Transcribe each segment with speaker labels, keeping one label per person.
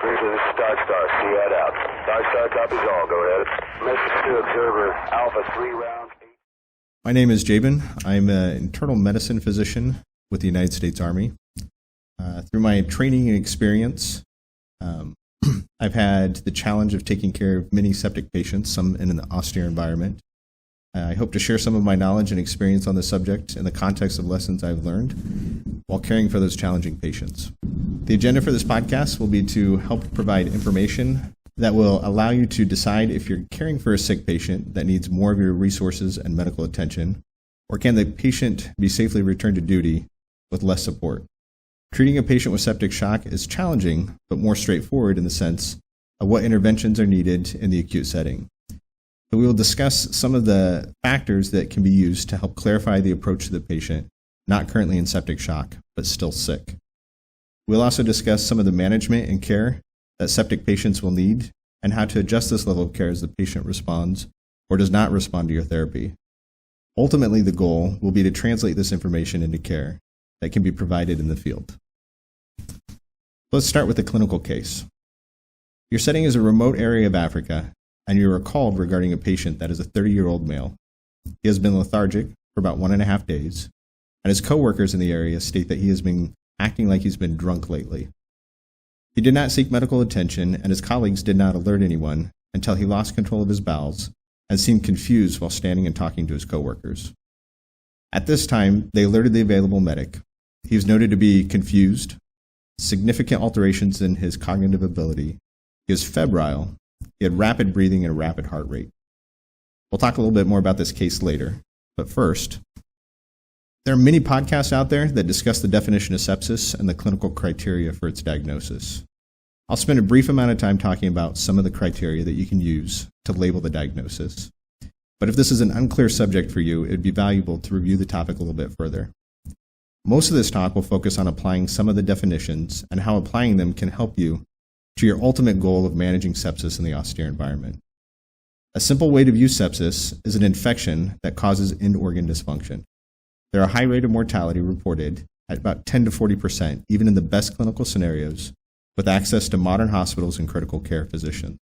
Speaker 1: Grizzly, this is Dodge Star. See you out. Dodge Star copies all. Go ahead. Message to Observer Alpha 3 rounds.
Speaker 2: My name is Jabin. I'm an internal medicine physician with the United States Army. Through my training and experience, I've had the challenge of taking care of many septic patients, some in an austere environment. I hope to share some of my knowledge and experience on the subject in the context of lessons I've learned while caring for those challenging patients. The agenda for this podcast will be to help provide information that will allow you to decide if you're caring for a sick patient that needs more of your resources and medical attention, or can the patient be safely returned to duty with less support. Treating a patient with septic shock is challenging, but more straightforward in the sense of what interventions are needed in the acute setting. So we will discuss some of the factors that can be used to help clarify the approach to the patient not currently in septic shock, but still sick. We'll also discuss some of the management and care that septic patients will need and how to adjust this level of care as the patient responds or does not respond to your therapy. Ultimately, the goal will be to translate this information into care that can be provided in the field. Let's start with the clinical case. Your setting is a remote area of Africa, and you are called regarding a patient that is a 30-year-old male. He has been lethargic for about 1.5 days, and his coworkers in the area state that he has been acting like he's been drunk lately. He did not seek medical attention, and his colleagues did not alert anyone until he lost control of his bowels and seemed confused while standing and talking to his coworkers. At this time, they alerted the available medic. He was noted to be confused, significant alterations in his cognitive ability. He was febrile. He had rapid breathing and a rapid heart rate. We'll talk a little bit more about this case later, but first, there are many podcasts out there that discuss the definition of sepsis and the clinical criteria for its diagnosis. I'll spend a brief amount of time talking about some of the criteria that you can use to label the diagnosis. But if this is an unclear subject for you, it would be valuable to review the topic a little bit further. Most of this talk will focus on applying some of the definitions and how applying them can help you to your ultimate goal of managing sepsis in the austere environment. A simple way to view sepsis is an infection that causes end-organ dysfunction. There are a high rate of mortality reported at about 10 to 40%, even in the best clinical scenarios, with access to modern hospitals and critical care physicians.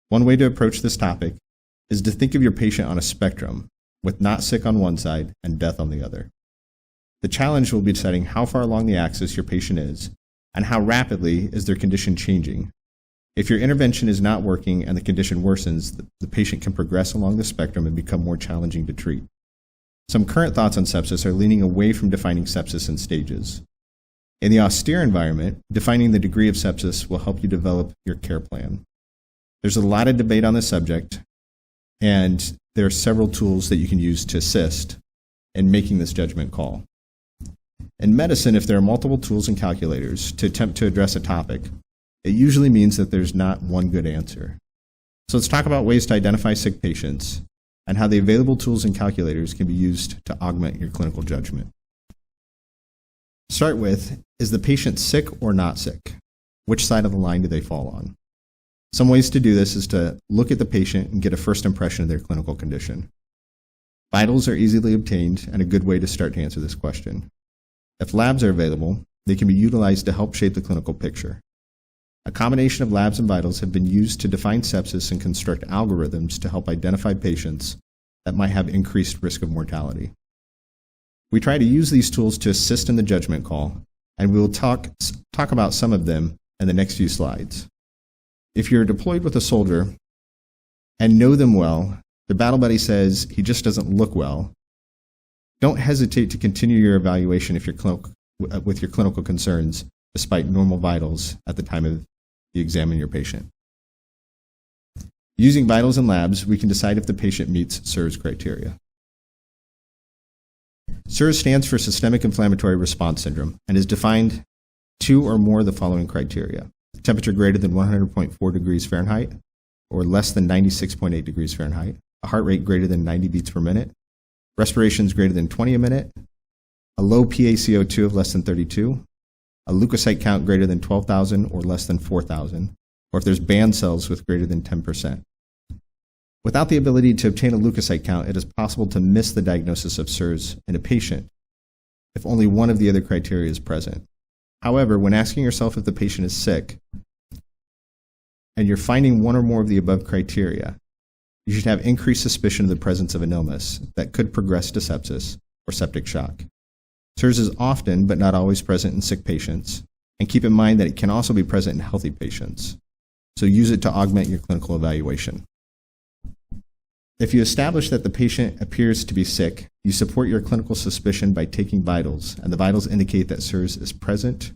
Speaker 2: One way to approach this topic is to think of your patient on a spectrum, with not sick on one side and death on the other. The challenge will be deciding how far along the axis your patient is and how rapidly is their condition changing. If your intervention is not working and the condition worsens, the patient can progress along the spectrum and become more challenging to treat. Some current thoughts on sepsis are leaning away from defining sepsis in stages. In the austere environment, defining the degree of sepsis will help you develop your care plan. There's a lot of debate on this subject, and there are several tools that you can use to assist in making this judgment call. In medicine, if there are multiple tools and calculators to attempt to address a topic, it usually means that there's not one good answer. So let's talk about ways to identify sick patients and how the available tools and calculators can be used to augment your clinical judgment. Start with, is the patient sick or not sick? Which side of the line do they fall on? Some ways to do this is to look at the patient and get a first impression of their clinical condition. Vitals are easily obtained and a good way to start to answer this question. If labs are available, they can be utilized to help shape the clinical picture. A combination of labs and vitals have been used to define sepsis and construct algorithms to help identify patients that might have increased risk of mortality. We try to use these tools to assist in the judgment call, and we will talk about some of them in the next few slides. If you're deployed with a soldier and know them well, the battle buddy says he just doesn't look well, don't hesitate to continue your evaluation with your clinical concerns despite normal vitals at the time of you examine your patient. Using vitals and labs, we can decide if the patient meets SIRS criteria. SIRS stands for Systemic Inflammatory Response Syndrome and is defined 2 or more of the following criteria: temperature greater than 100.4 degrees Fahrenheit or less than 96.8 degrees Fahrenheit, a heart rate greater than 90 beats per minute, respirations greater than 20 a minute, a low PaCO2 of less than 32, a leukocyte count greater than 12,000 or less than 4,000, or if there's band cells with greater than 10%. Without the ability to obtain a leukocyte count, it is possible to miss the diagnosis of SIRS in a patient if only one of the other criteria is present. However, when asking yourself if the patient is sick, and you're finding one or more of the above criteria, you should have increased suspicion of the presence of an illness that could progress to sepsis or septic shock. SIRS is often, but not always, present in sick patients, and keep in mind that it can also be present in healthy patients. So use it to augment your clinical evaluation. If you establish that the patient appears to be sick, you support your clinical suspicion by taking vitals, and the vitals indicate that SIRS is present,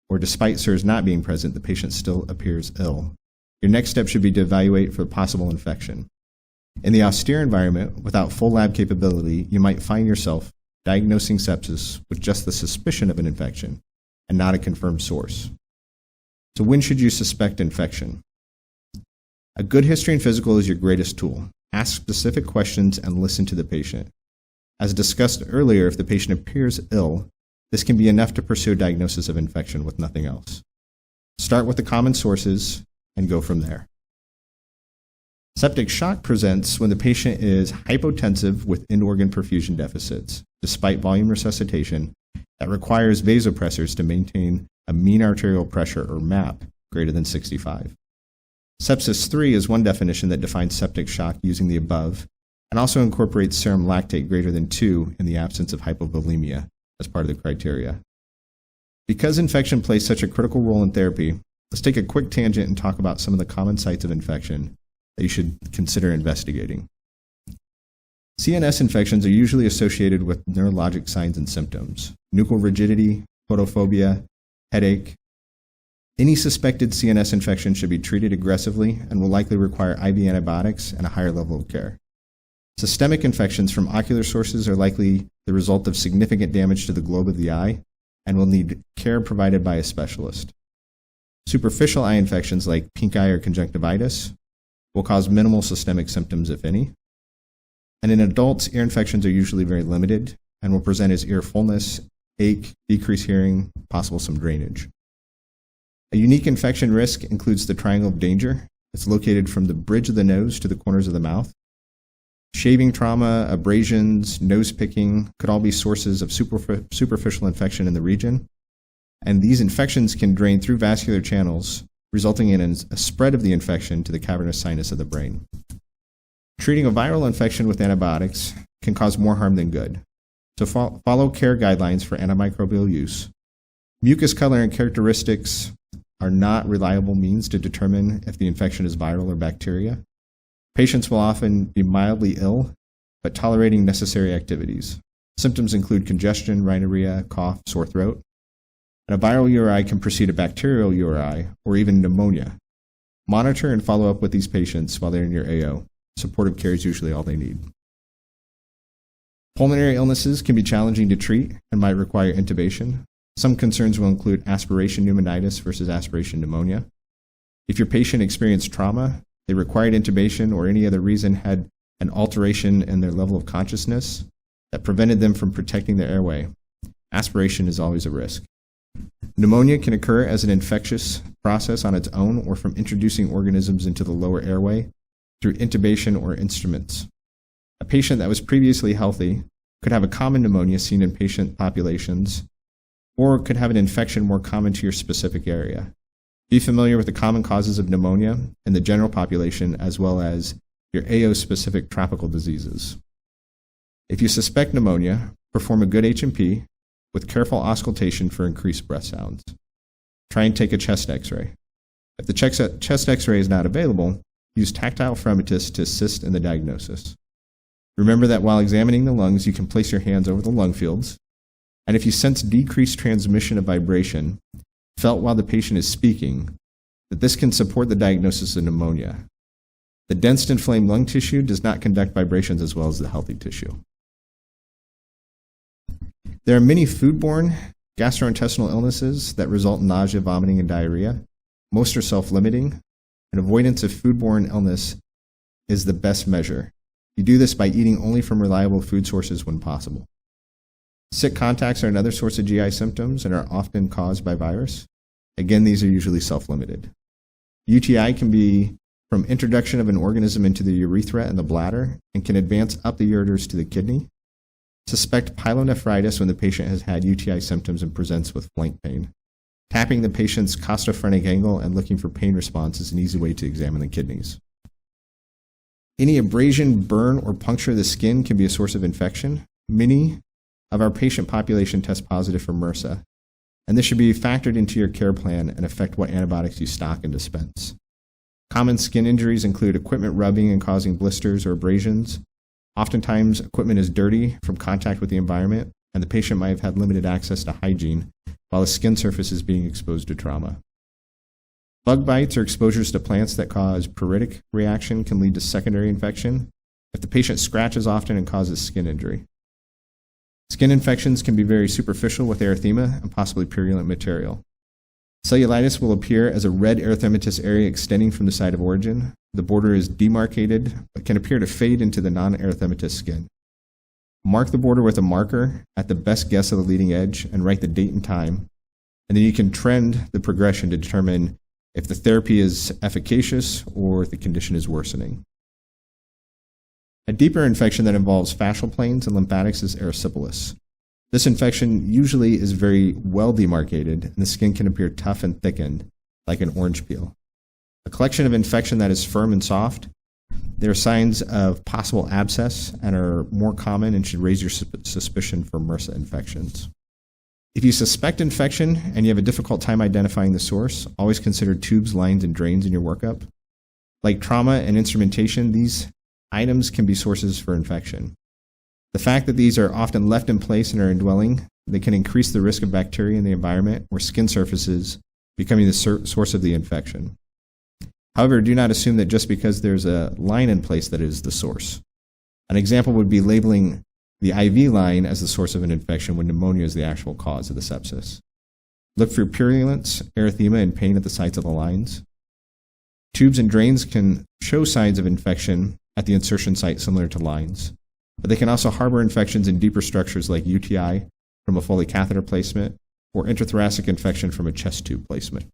Speaker 2: or despite SIRS not being present, the patient still appears ill. Your next step should be to evaluate for possible infection. In the austere environment, without full lab capability, you might find yourself diagnosing sepsis with just the suspicion of an infection and not a confirmed source. So when should you suspect infection? A good history and physical is your greatest tool. Ask specific questions and listen to the patient. As discussed earlier, if the patient appears ill, this can be enough to pursue a diagnosis of infection with nothing else. Start with the common sources and go from there. Septic shock presents when the patient is hypotensive with end-organ perfusion deficits, despite volume resuscitation, that requires vasopressors to maintain a mean arterial pressure, or MAP, greater than 65. Sepsis 3 is one definition that defines septic shock using the above, and also incorporates serum lactate greater than 2 in the absence of hypovolemia as part of the criteria. Because infection plays such a critical role in therapy, let's take a quick tangent and talk about some of the common sites of infection that you should consider investigating. CNS infections are usually associated with neurologic signs and symptoms: nuchal rigidity, photophobia, headache. Any suspected CNS infection should be treated aggressively and will likely require IV antibiotics and a higher level of care. Systemic infections from ocular sources are likely the result of significant damage to the globe of the eye and will need care provided by a specialist. Superficial eye infections like pink eye or conjunctivitis will cause minimal systemic symptoms, if any. And in adults, ear infections are usually very limited and will present as ear fullness, ache, decreased hearing, possible some drainage. A unique infection risk includes the triangle of danger. It's located from the bridge of the nose to the corners of the mouth. Shaving trauma, abrasions, nose picking could all be sources of superficial infection in the region. And these infections can drain through vascular channels, resulting in a spread of the infection to the cavernous sinus of the brain. Treating a viral infection with antibiotics can cause more harm than good. So follow care guidelines for antimicrobial use. Mucus color and characteristics are not reliable means to determine if the infection is viral or bacteria. Patients will often be mildly ill, but tolerating necessary activities. Symptoms include congestion, rhinorrhea, cough, sore throat. And a viral URI can precede a bacterial URI or even pneumonia. Monitor and follow up with these patients while they're in your AO. Supportive care is usually all they need. Pulmonary illnesses can be challenging to treat and might require intubation. Some concerns will include aspiration pneumonitis versus aspiration pneumonia. If your patient experienced trauma, they required intubation, or any other reason had an alteration in their level of consciousness that prevented them from protecting their airway, aspiration is always a risk. Pneumonia can occur as an infectious process on its own or from introducing organisms into the lower airway through intubation or instruments. A patient that was previously healthy could have a common pneumonia seen in patient populations, or could have an infection more common to your specific area. Be familiar with the common causes of pneumonia in the general population as well as your AO-specific tropical diseases. If you suspect pneumonia, perform a good H&P with careful auscultation for increased breath sounds. Try and take a chest x-ray. If the chest x-ray is not available, use tactile phlebotomists to assist in the diagnosis. Remember that while examining the lungs, you can place your hands over the lung fields, and if you sense decreased transmission of vibration, felt while the patient is speaking, that this can support the diagnosis of pneumonia. The dense inflamed lung tissue does not conduct vibrations as well as the healthy tissue. There are many foodborne gastrointestinal illnesses that result in nausea, vomiting, and diarrhea. Most are self-limiting, and avoidance of foodborne illness is the best measure. You do this by eating only from reliable food sources when possible. Sick contacts are another source of GI symptoms and are often caused by virus. Again, these are usually self-limited. UTI can be from introduction of an organism into the urethra and the bladder and can advance up the ureters to the kidney. Suspect pyelonephritis when the patient has had UTI symptoms and presents with flank pain. Tapping the patient's costophrenic angle and looking for pain response is an easy way to examine the kidneys. Any abrasion, burn, or puncture of the skin can be a source of infection. Many of our patient population test positive for MRSA, and this should be factored into your care plan and affect what antibiotics you stock and dispense. Common skin injuries include equipment rubbing and causing blisters or abrasions. Oftentimes, equipment is dirty from contact with the environment, and the patient might have had limited access to hygiene while the skin surface is being exposed to trauma. Bug bites or exposures to plants that cause pruritic reaction can lead to secondary infection if the patient scratches often and causes skin injury. Skin infections can be very superficial with erythema and possibly purulent material. Cellulitis will appear as a red erythematous area extending from the site of origin. The border is demarcated but can appear to fade into the non-erythematous skin. Mark the border with a marker at the best guess of the leading edge and write the date and time, and then you can trend the progression to determine if the therapy is efficacious or if the condition is worsening. A deeper infection that involves fascial planes and lymphatics is erysipelas. This infection usually is very well demarcated, and the skin can appear tough and thickened, like an orange peel. A collection of infection that is firm and soft, there are signs of possible abscess and are more common and should raise your suspicion for MRSA infections. If you suspect infection and you have a difficult time identifying the source, always consider tubes, lines, and drains in your workup. Like trauma and instrumentation, these items can be sources for infection. The fact that these are often left in place and are indwelling, they can increase the risk of bacteria in the environment or skin surfaces becoming the source of the infection. However, do not assume that just because there's a line in place that it is the source. An example would be labeling the IV line as the source of an infection when pneumonia is the actual cause of the sepsis. Look for purulence, erythema, and pain at the sites of the lines. Tubes and drains can show signs of infection at the insertion site similar to lines, but they can also harbor infections in deeper structures like UTI from a Foley catheter placement or intrathoracic infection from a chest tube placement.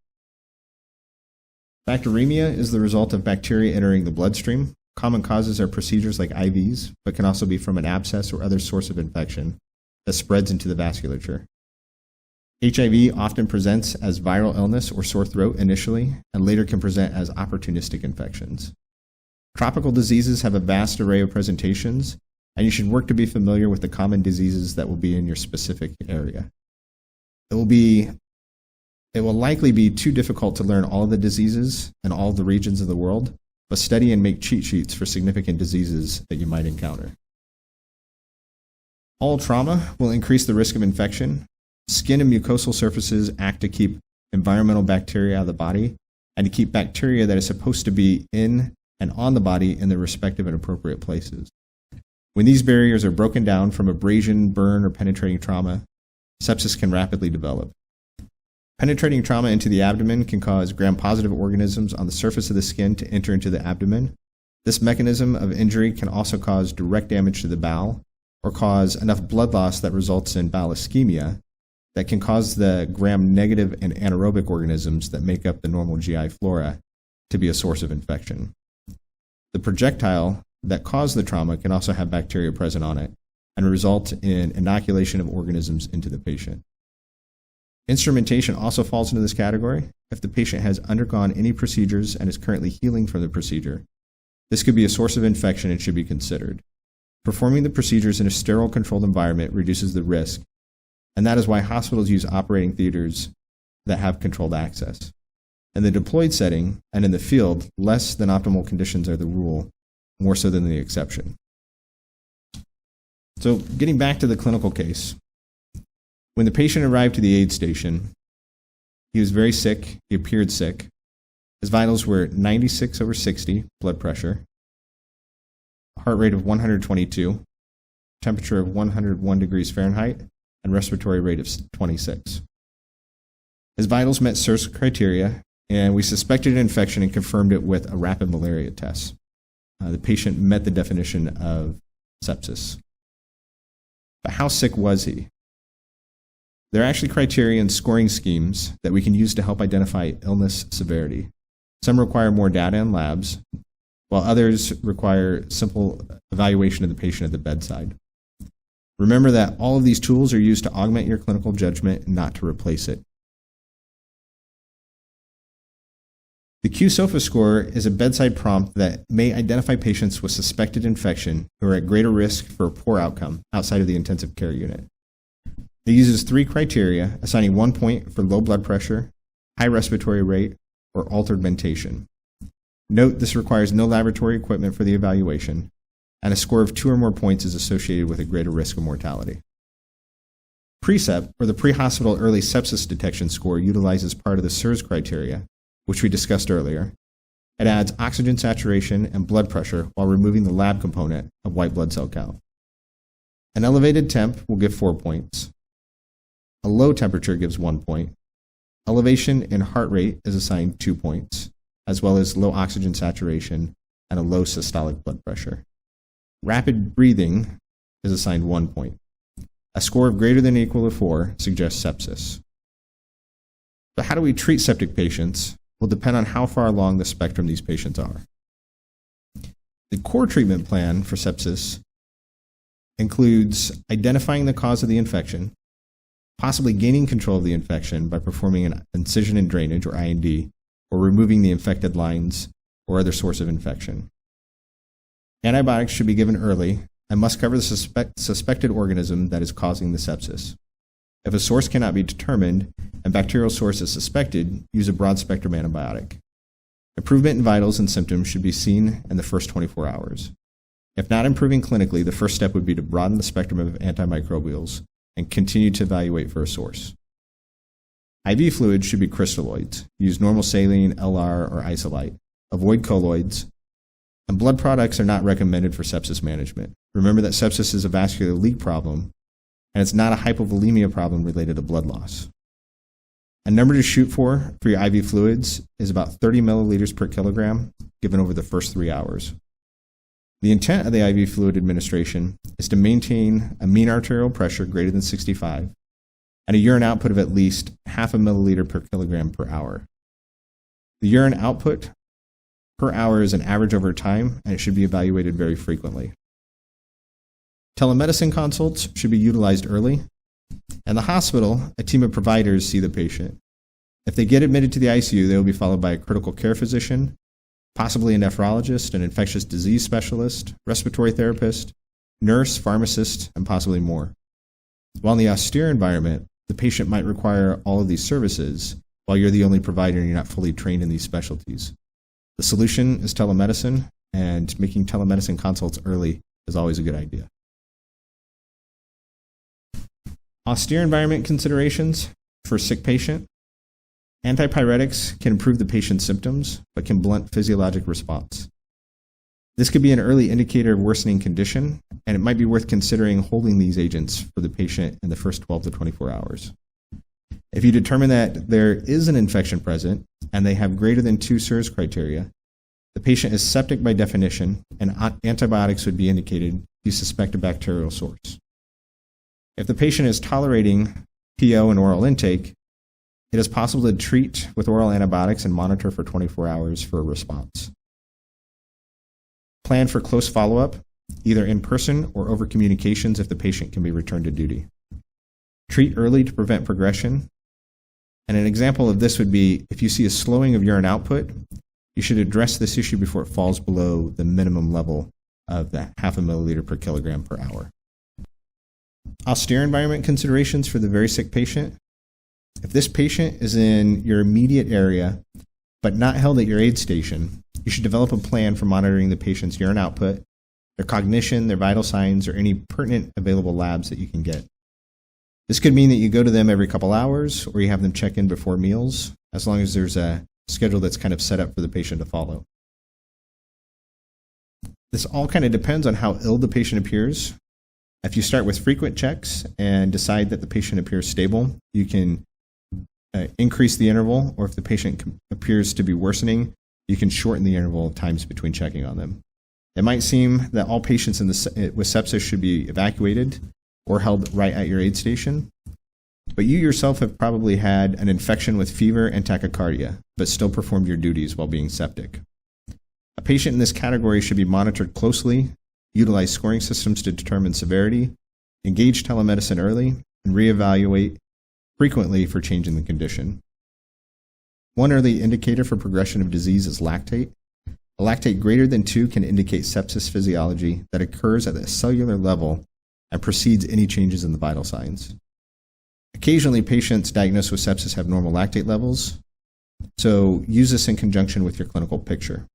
Speaker 2: Bacteremia is the result of bacteria entering the bloodstream. Common causes are procedures like IVs, but can also be from an abscess or other source of infection that spreads into the vasculature. HIV often presents as viral illness or sore throat initially, and later can present as opportunistic infections. Tropical diseases have a vast array of presentations, and you should work to be familiar with the common diseases that will be in your specific area. It will likely be too difficult to learn all of the diseases in all of the regions of the world, but study and make cheat sheets for significant diseases that you might encounter. All trauma will increase the risk of infection. Skin and mucosal surfaces act to keep environmental bacteria out of the body and to keep bacteria that is supposed to be in and on the body in their respective and appropriate places. When these barriers are broken down from abrasion, burn, or penetrating trauma, sepsis can rapidly develop. Penetrating trauma into the abdomen can cause gram-positive organisms on the surface of the skin to enter into the abdomen. This mechanism of injury can also cause direct damage to the bowel or cause enough blood loss that results in bowel ischemia that can cause the gram-negative and anaerobic organisms that make up the normal GI flora to be a source of infection. The projectile that caused the trauma can also have bacteria present on it and result in inoculation of organisms into the patient. Instrumentation also falls into this category. If the patient has undergone any procedures and is currently healing from the procedure, this could be a source of infection and should be considered. Performing the procedures in a sterile, controlled environment reduces the risk, and that is why hospitals use operating theaters that have controlled access. In the deployed setting and in the field, less than optimal conditions are the rule, more so than the exception. So getting back to the clinical case, when the patient arrived to the aid station, he was very sick. He appeared sick. His vitals were 96/60 blood pressure, heart rate of 122, temperature of 101 degrees Fahrenheit, and respiratory rate of 26. His vitals met SIRS criteria, and we suspected an infection and confirmed it with a rapid malaria test. The patient met the definition of sepsis. But how sick was he? There are actually criteria and scoring schemes that we can use to help identify illness severity. Some require more data in labs, while others require simple evaluation of the patient at the bedside. Remember that all of these tools are used to augment your clinical judgment, not to replace it. The QSOFA score is a bedside prompt that may identify patients with suspected infection who are at greater risk for a poor outcome outside of the intensive care unit. It uses 3 criteria, assigning 1 point for low blood pressure, high respiratory rate, or altered mentation. Note this requires no laboratory equipment for the evaluation, and a score of 2 or more points is associated with a greater risk of mortality. PRECEP, or the Pre-Hospital Early Sepsis Detection Score, utilizes part of the SIRS criteria, which we discussed earlier. It adds oxygen saturation and blood pressure while removing the lab component of white blood cell count. An elevated temp will give 4 points. A low temperature gives 1 point. Elevation in heart rate is assigned 2 points, as well as low oxygen saturation and a low systolic blood pressure. Rapid breathing is assigned 1 point. A score of greater than or equal to 4 suggests sepsis. So how do we treat septic patients will depend on how far along the spectrum these patients are. The core treatment plan for sepsis includes identifying the cause of the infection, possibly gaining control of the infection by performing an incision and drainage, or I&D, or removing the infected lines or other source of infection. Antibiotics should be given early and must cover the suspected organism that is causing the sepsis. If a source cannot be determined and bacterial source is suspected, use a broad-spectrum antibiotic. Improvement in vitals and symptoms should be seen in the first 24 hours. If not improving clinically, the first step would be to broaden the spectrum of antimicrobials and continue to evaluate for a source. IV fluids should be crystalloids. Use normal saline, LR, or isolite. Avoid colloids. And blood products are not recommended for sepsis management. Remember that sepsis is a vascular leak problem, and it's not a hypovolemia problem related to blood loss. A number to shoot for your IV fluids is about 30 milliliters per kilogram given over the first 3 hours. The intent of the IV fluid administration is to maintain a mean arterial pressure greater than 65 and a urine output of at least half a milliliter per kilogram per hour. The urine output per hour is an average over time, and it should be evaluated very frequently. Telemedicine consults should be utilized early. In the hospital, a team of providers see the patient. If they get admitted to the ICU, they will be followed by a critical care physician, possibly a nephrologist, an infectious disease specialist, respiratory therapist, nurse, pharmacist, and possibly more. While in the austere environment, the patient might require all of these services, while you're the only provider and you're not fully trained in these specialties. The solution is telemedicine, and making telemedicine consults early is always a good idea. Austere environment considerations for a sick patient. Antipyretics can improve the patient's symptoms, but can blunt physiologic response. This could be an early indicator of worsening condition, and it might be worth considering holding these agents for the patient in the first 12 to 24 hours. If you determine that there is an infection present and they have greater than 2 SIRS criteria, the patient is septic by definition, and antibiotics would be indicated if you suspect a bacterial source. If the patient is tolerating PO and oral intake, it is possible to treat with oral antibiotics and monitor for 24 hours for a response. Plan for close follow-up, either in person or over communications if the patient can be returned to duty. Treat early to prevent progression. And an example of this would be if you see a slowing of urine output, you should address this issue before it falls below the minimum level of that half a milliliter per kilogram per hour. Austere environment considerations for the very sick patient. If this patient is in your immediate area, but not held at your aid station, you should develop a plan for monitoring the patient's urine output, their cognition, their vital signs, or any pertinent available labs that you can get. This could mean that you go to them every couple hours, or you have them check in before meals, as long as there's a schedule that's kind of set up for the patient to follow. This all kind of depends on how ill the patient appears. If you start with frequent checks and decide that the patient appears stable, you can increase the interval, or if the patient appears to be worsening, you can shorten the interval of times between checking on them. It might seem that all patients with sepsis should be evacuated or held right at your aid station, but you yourself have probably had an infection with fever and tachycardia, but still performed your duties while being septic. A patient in this category should be monitored closely, utilize scoring systems to determine severity, engage telemedicine early, and reevaluate frequently for change in the condition. One early indicator for progression of disease is lactate. A lactate greater than 2 can indicate sepsis physiology that occurs at the cellular level and precedes any changes in the vital signs. Occasionally, patients diagnosed with sepsis have normal lactate levels, so use this in conjunction with your clinical picture.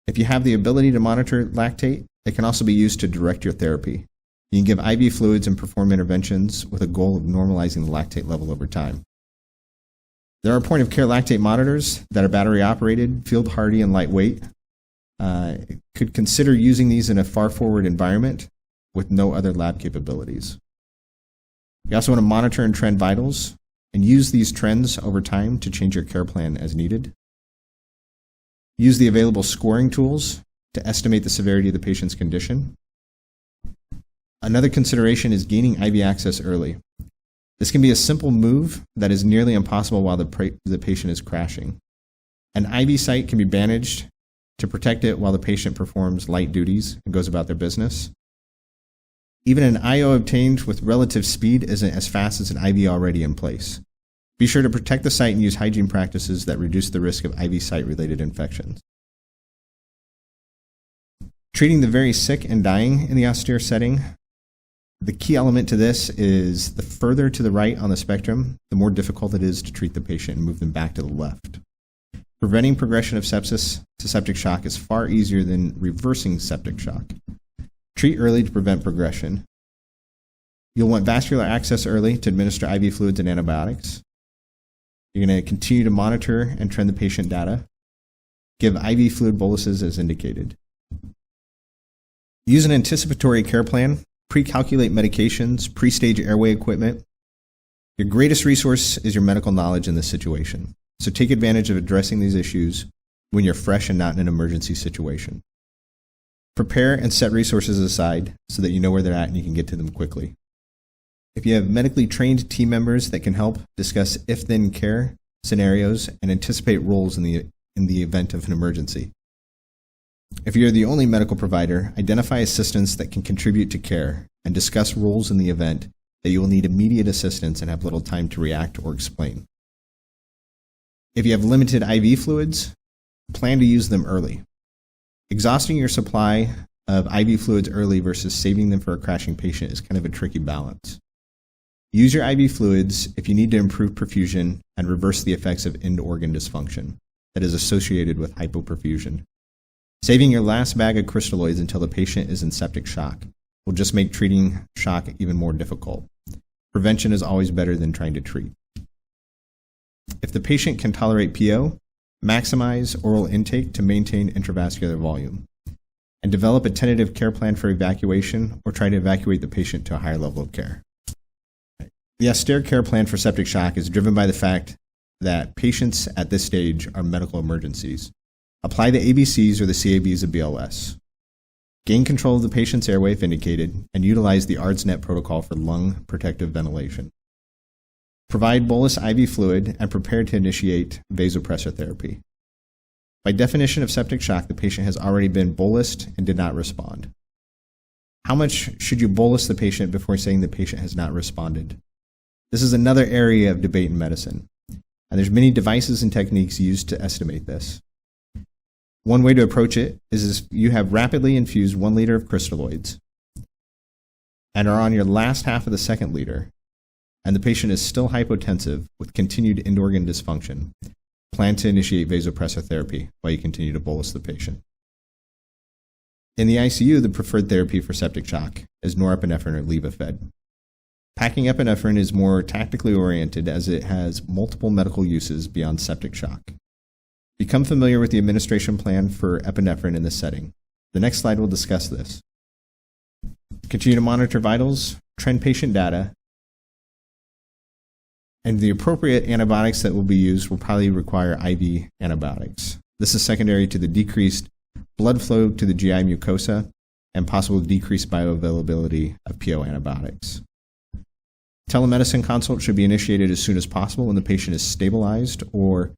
Speaker 2: If you have the ability to monitor lactate, it can also be used to direct your therapy. You can give IV fluids and perform interventions with a goal of normalizing the lactate level over time. There are point-of-care lactate monitors that are battery-operated, field-hardy, and lightweight. Could consider using these in a far-forward environment with no other lab capabilities. You also want to monitor and trend vitals and use these trends over time to change your care plan as needed. Use the available scoring tools to estimate the severity of the patient's condition. Another consideration is gaining IV access early. This can be a simple move that is nearly impossible while the patient is crashing. An IV site can be bandaged to protect it while the patient performs light duties and goes about their business. Even an IO obtained with relative speed isn't as fast as an IV already in place. Be sure to protect the site and use hygiene practices that reduce the risk of IV site-related infections. Treating the very sick and dying in the austere setting. The key element to this is the further to the right on the spectrum, the more difficult it is to treat the patient and move them back to the left. Preventing progression of sepsis to septic shock is far easier than reversing septic shock. Treat early to prevent progression. You'll want vascular access early to administer IV fluids and antibiotics. You're going to continue to monitor and trend the patient data. Give IV fluid boluses as indicated. Use an anticipatory care plan. Pre-calculate medications, pre-stage airway equipment. Your greatest resource is your medical knowledge in this situation. So take advantage of addressing these issues when you're fresh and not in an emergency situation. Prepare and set resources aside so that you know where they're at and you can get to them quickly. If you have medically trained team members that can help discuss if-then care scenarios and anticipate roles in the event of an emergency. If you're the only medical provider, identify assistants that can contribute to care and discuss roles in the event that you will need immediate assistance and have little time to react or explain. If you have limited IV fluids, plan to use them early. Exhausting your supply of IV fluids early versus saving them for a crashing patient is kind of a tricky balance. Use your IV fluids if you need to improve perfusion and reverse the effects of end organ dysfunction that is associated with hypoperfusion. Saving your last bag of crystalloids until the patient is in septic shock will just make treating shock even more difficult. Prevention is always better than trying to treat. If the patient can tolerate PO, maximize oral intake to maintain intravascular volume, and develop a tentative care plan for evacuation or try to evacuate the patient to a higher level of care. The austere care plan for septic shock is driven by the fact that patients at this stage are medical emergencies. Apply the ABCs or the CABs of BLS. Gain control of the patient's airway if indicated, and utilize the ARDS-NET protocol for lung protective ventilation. Provide bolus IV fluid and prepare to initiate vasopressor therapy. By definition of septic shock, the patient has already been bolused and did not respond. How much should you bolus the patient before saying the patient has not responded? This is another area of debate in medicine, and there's many devices and techniques used to estimate this. One way to approach it is if you have rapidly infused 1 liter of crystalloids and are on your last half of the second liter, and the patient is still hypotensive with continued end organ dysfunction, plan to initiate vasopressor therapy while you continue to bolus the patient. In the ICU, the preferred therapy for septic shock is norepinephrine or Levophed. Packing epinephrine is more tactically oriented as it has multiple medical uses beyond septic shock. Become familiar with the administration plan for epinephrine in this setting. The next slide will discuss this. Continue to monitor vitals, trend patient data, and the appropriate antibiotics that will be used will probably require IV antibiotics. This is secondary to the decreased blood flow to the GI mucosa and possible decreased bioavailability of PO antibiotics. Telemedicine consult should be initiated as soon as possible when the patient is stabilized or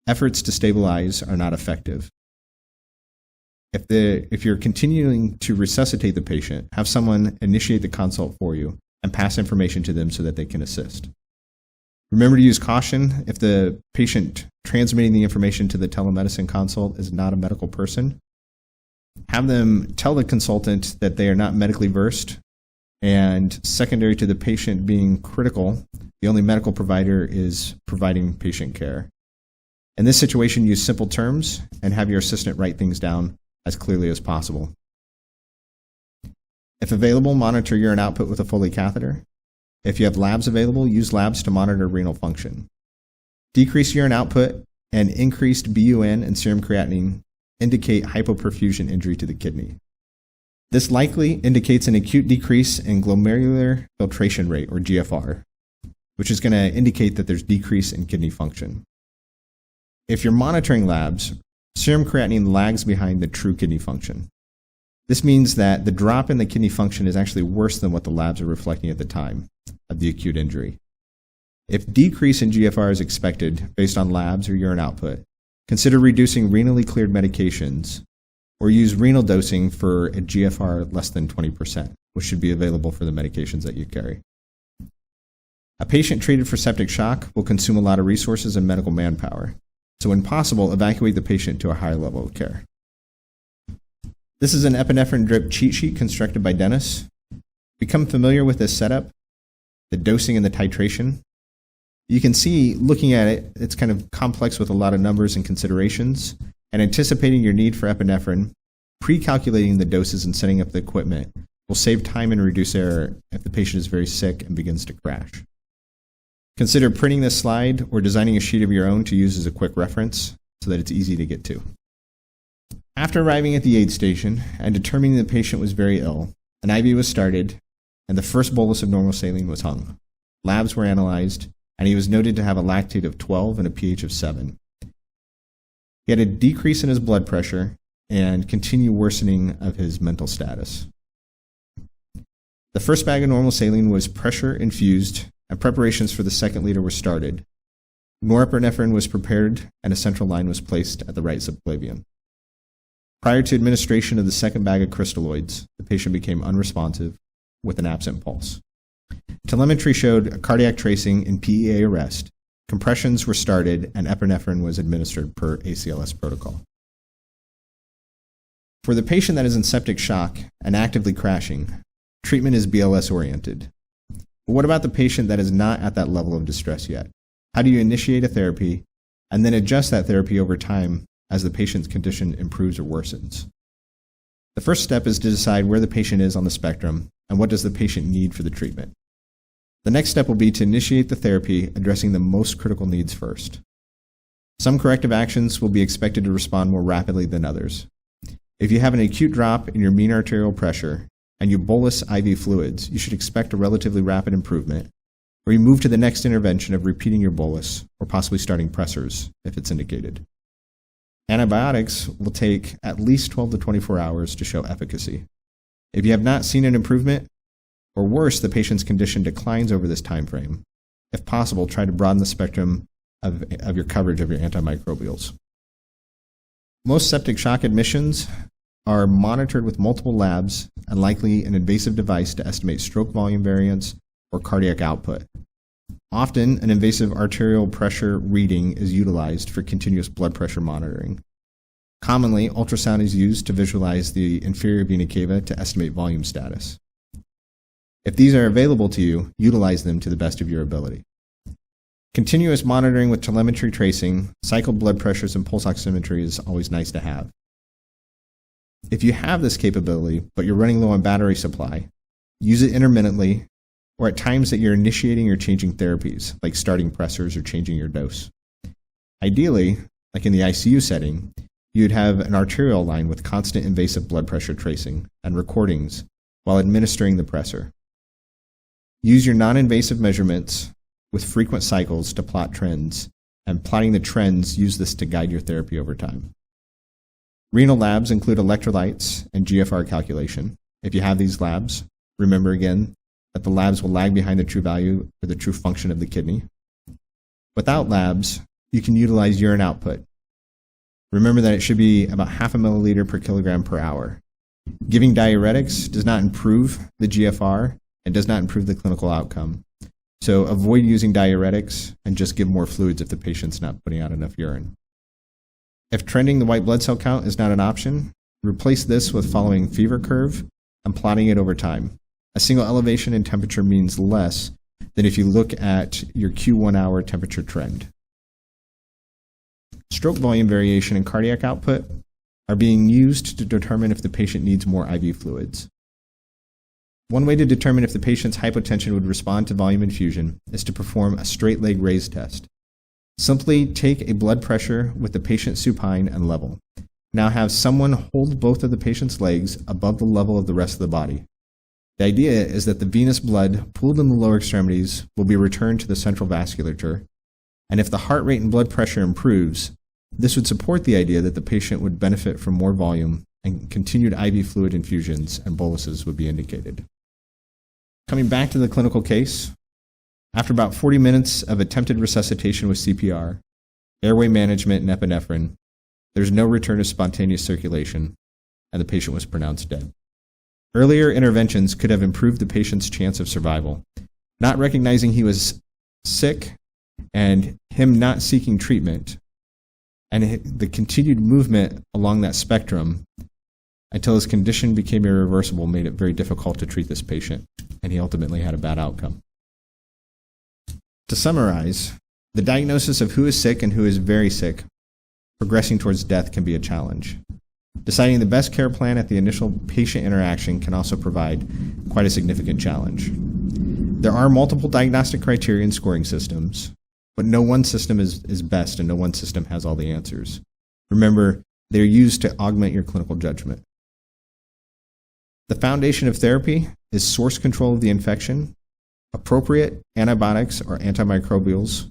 Speaker 2: efforts to stabilize are not effective. If you're continuing to resuscitate the patient, have someone initiate the consult for you and pass information to them so that they can assist. Remember to use caution if the patient transmitting the information to the telemedicine consult is not a medical person. Have them tell the consultant that they are not medically versed, and secondary to the patient being critical, the only medical provider is providing patient care. In this situation, use simple terms and have your assistant write things down as clearly as possible. If available, monitor urine output with a Foley catheter. If you have labs available, use labs to monitor renal function. Decreased urine output and increased BUN and serum creatinine indicate hypoperfusion injury to the kidney. This likely indicates an acute decrease in glomerular filtration rate, or GFR, which is going to indicate that there's decrease in kidney function. If you're monitoring labs, serum creatinine lags behind the true kidney function. This means that the drop in the kidney function is actually worse than what the labs are reflecting at the time of the acute injury. If decrease in GFR is expected based on labs or urine output, consider reducing renally cleared medications or use renal dosing for a GFR less than 20%, which should be available for the medications that you carry. A patient treated for septic shock will consume a lot of resources and medical manpower, so when possible, evacuate the patient to a higher level of care. This is an epinephrine drip cheat sheet constructed by Dennis. Become familiar with this setup, the dosing and the titration. You can see, looking at it, it's kind of complex with a lot of numbers and considerations, and anticipating your need for epinephrine, pre-calculating the doses and setting up the equipment will save time and reduce error if the patient is very sick and begins to crash. Consider printing this slide or designing a sheet of your own to use as a quick reference so that it's easy to get to. After arriving at the aid station and determining the patient was very ill, an IV was started and the first bolus of normal saline was hung. Labs were analyzed and he was noted to have a lactate of 12 and a pH of 7. He had a decrease in his blood pressure and continued worsening of his mental status. The first bag of normal saline was pressure infused and preparations for the second liter were started. Norepinephrine was prepared and a central line was placed at the right subclavian. Prior to administration of the second bag of crystalloids, the patient became unresponsive with an absent pulse. Telemetry showed a cardiac tracing and PEA arrest. Compressions were started and epinephrine was administered per ACLS protocol. For the patient that is in septic shock and actively crashing, treatment is BLS oriented. But what about the patient that is not at that level of distress yet? How do you initiate a therapy and then adjust that therapy over time as the patient's condition improves or worsens? The first step is to decide where the patient is on the spectrum and what does the patient need for the treatment. The next step will be to initiate the therapy addressing the most critical needs first. Some corrective actions will be expected to respond more rapidly than others. If you have an acute drop in your mean arterial pressure and you bolus IV fluids, you should expect a relatively rapid improvement, or you move to the next intervention of repeating your bolus or possibly starting pressors if it's indicated. Antibiotics will take at least 12 to 24 hours to show efficacy. If you have not seen an improvement, or worse, the patient's condition declines over this time frame, if possible, try to broaden the spectrum of your coverage of your antimicrobials. Most septic shock admissions are monitored with multiple labs and likely an invasive device to estimate stroke volume variance or cardiac output. Often, an invasive arterial pressure reading is utilized for continuous blood pressure monitoring. Commonly, ultrasound is used to visualize the inferior vena cava to estimate volume status. If these are available to you, utilize them to the best of your ability. Continuous monitoring with telemetry tracing, cycled blood pressures, and pulse oximetry is always nice to have. If you have this capability, but you're running low on battery supply, use it intermittently or at times that you're initiating or changing therapies, like starting pressors or changing your dose. Ideally, like in the ICU setting, you'd have an arterial line with constant invasive blood pressure tracing and recordings while administering the pressor. Use your non-invasive measurements with frequent cycles to plot trends, and plotting the trends, use this to guide your therapy over time. Renal labs include electrolytes and GFR calculation. If you have these labs, remember again that the labs will lag behind the true value or the true function of the kidney. Without labs, you can utilize urine output. Remember that it should be about 0.5 milliliter per kilogram per hour. Giving diuretics does not improve the GFR and does not improve the clinical outcome. So avoid using diuretics and just give more fluids if the patient's not putting out enough urine. If trending the white blood cell count is not an option, replace this with following fever curve and plotting it over time. A single elevation in temperature means less than if you look at your Q1 hour temperature trend. Stroke volume variation and cardiac output are being used to determine if the patient needs more IV fluids. One way to determine if the patient's hypotension would respond to volume infusion is to perform a straight leg raise test. Simply take a blood pressure with the patient supine and level. Now have someone hold both of the patient's legs above the level of the rest of the body. The idea is that the venous blood pooled in the lower extremities will be returned to the central vasculature, and if the heart rate and blood pressure improves, this would support the idea that the patient would benefit from more volume and continued IV fluid infusions and boluses would be indicated. Coming back to the clinical case, after about 40 minutes of attempted resuscitation with CPR, airway management, and epinephrine, there's no return of spontaneous circulation, and the patient was pronounced dead. Earlier interventions could have improved the patient's chance of survival. Not recognizing he was sick and him not seeking treatment, and the continued movement along that spectrum until his condition became irreversible made it very difficult to treat this patient, and he ultimately had a bad outcome. To summarize, the diagnosis of who is sick and who is very sick, progressing towards death, can be a challenge. Deciding the best care plan at the initial patient interaction can also provide quite a significant challenge. There are multiple diagnostic criteria and scoring systems, but no one system is best and no one system has all the answers. Remember, they're used to augment your clinical judgment. The foundation of therapy is source control of the infection, appropriate antibiotics or antimicrobials,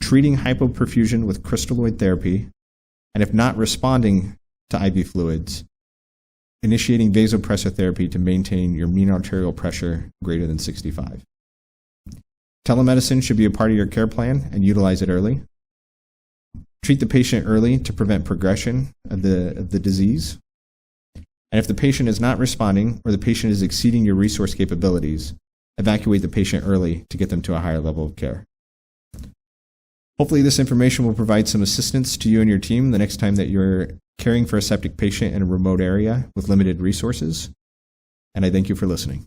Speaker 2: treating hypoperfusion with crystalloid therapy, and if not responding to IV fluids, initiating vasopressor therapy to maintain your mean arterial pressure greater than 65. Telemedicine should be a part of your care plan and utilize it early. Treat the patient early to prevent progression of the disease. And if the patient is not responding or the patient is exceeding your resource capabilities, evacuate the patient early to get them to a higher level of care. Hopefully this information will provide some assistance to you and your team the next time that you're caring for a septic patient in a remote area with limited resources. And I thank you for listening.